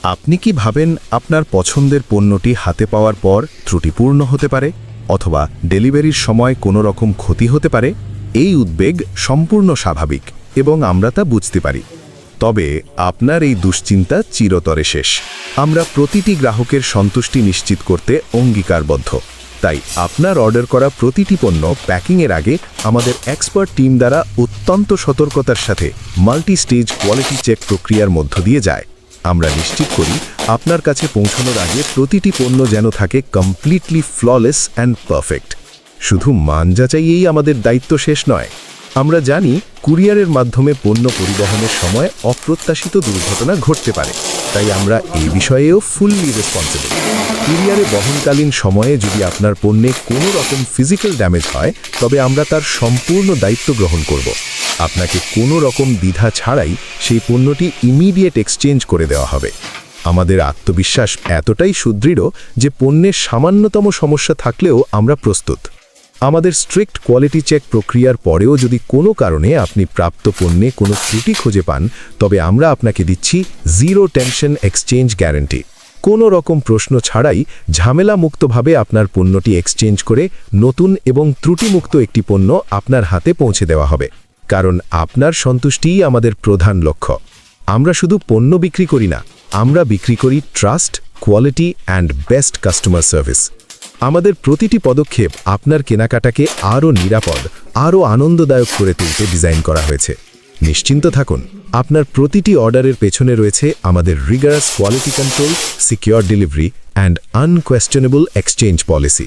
আপনি কি ভাবেন আপনার পছন্দের পণ্যটি হাতে পাওয়ার পর ত্রুটিপূর্ণ হতে পারে অথবা ডেলিভারির সময় কোনো রকম ক্ষতি হতে পারে? এই উদ্বেগ সম্পূর্ণ স্বাভাবিক এবং আমরা তা বুঝতে পারি। তবে আপনার এই দুশ্চিন্তা চিরতরে শেষ। আমরা প্রতিটি গ্রাহকের সন্তুষ্টি নিশ্চিত করতে অঙ্গীকারবদ্ধ। তাই আপনার অর্ডার করা প্রতিটি পণ্য প্যাকিংয়ের আগে আমাদের এক্সপার্ট টিম দ্বারা অত্যন্ত সতর্কতার সাথে মাল্টি স্টেজ কোয়ালিটি চেক প্রক্রিয়ার মধ্য দিয়ে যায়। আমরা নিশ্চিত করি আপনার কাছে পৌঁছানোর আগে প্রতিটি পণ্য যেন থাকে কমপ্লিটলি ফ্ললেস অ্যান্ড পারফেক্ট। শুধু মান যাচাইয়েই আমাদের দায়িত্ব শেষ নয়। আমরা জানি কুরিয়ারের মাধ্যমে পণ্য পরিবহনের সময় অপ্রত্যাশিত দুর্ঘটনা ঘটতে পারে, তাই আমরা এই বিষয়েও ফুললি রেসপন্সিবল। কুরিয়ারে বহনকালীন সময়ে যদি আপনার পণ্যে কোনো রকম ফিজিক্যাল ড্যামেজ হয়, তবে আমরা তার সম্পূর্ণ দায়িত্ব গ্রহণ করব। আপনাকে কোনো রকম দ্বিধা ছাড়াই সেই পণ্যটি ইমিডিয়েট এক্সচেঞ্জ করে দেওয়া হবে। আমাদের আত্মবিশ্বাস এতটাই সুদৃঢ় যে পণ্যের সামান্যতম সমস্যা থাকলেও আমরা প্রস্তুত। আমাদের স্ট্রিক্ট কোয়ালিটি চেক প্রক্রিয়ার পরেও যদি কোনো কারণে আপনি প্রাপ্ত পণ্যে কোনো ত্রুটি খুঁজে পান, তবে আমরা আপনাকে দিচ্ছি জিরো টেনশন এক্সচেঞ্জ গ্যারান্টি। কোনো রকম প্রশ্ন ছাড়াই ঝামেলামুক্তভাবে আপনার পণ্যটি এক্সচেঞ্জ করে নতুন এবং ত্রুটিমুক্ত একটি পণ্য আপনার হাতে পৌঁছে দেওয়া হবে। কারণ আপনার সন্তুষ্টিই আমাদের প্রধান লক্ষ্য। আমরা শুধু পণ্য বিক্রি করি না, আমরা বিক্রি করি trust, quality and best customer service. আমাদের প্রতিটি পদক্ষেপ আপনার কেনাকাটাকে আরও নিরাপদ, আরও আনন্দদায়ক করে তুলতে ডিজাইন করা হয়েছে। নিশ্চিন্ত থাকুন, আপনার প্রতিটি অর্ডারের পেছনে রয়েছে আমাদের rigorous quality control, secure delivery and unquestionable exchange policy.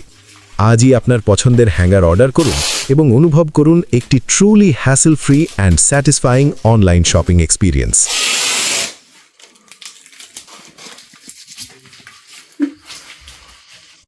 আজই আপনার পছন্দের হ্যাঙ্গার অর্ডার করুন এবং অনুভব করুন একটি truly hassle free and satisfying online shopping experience.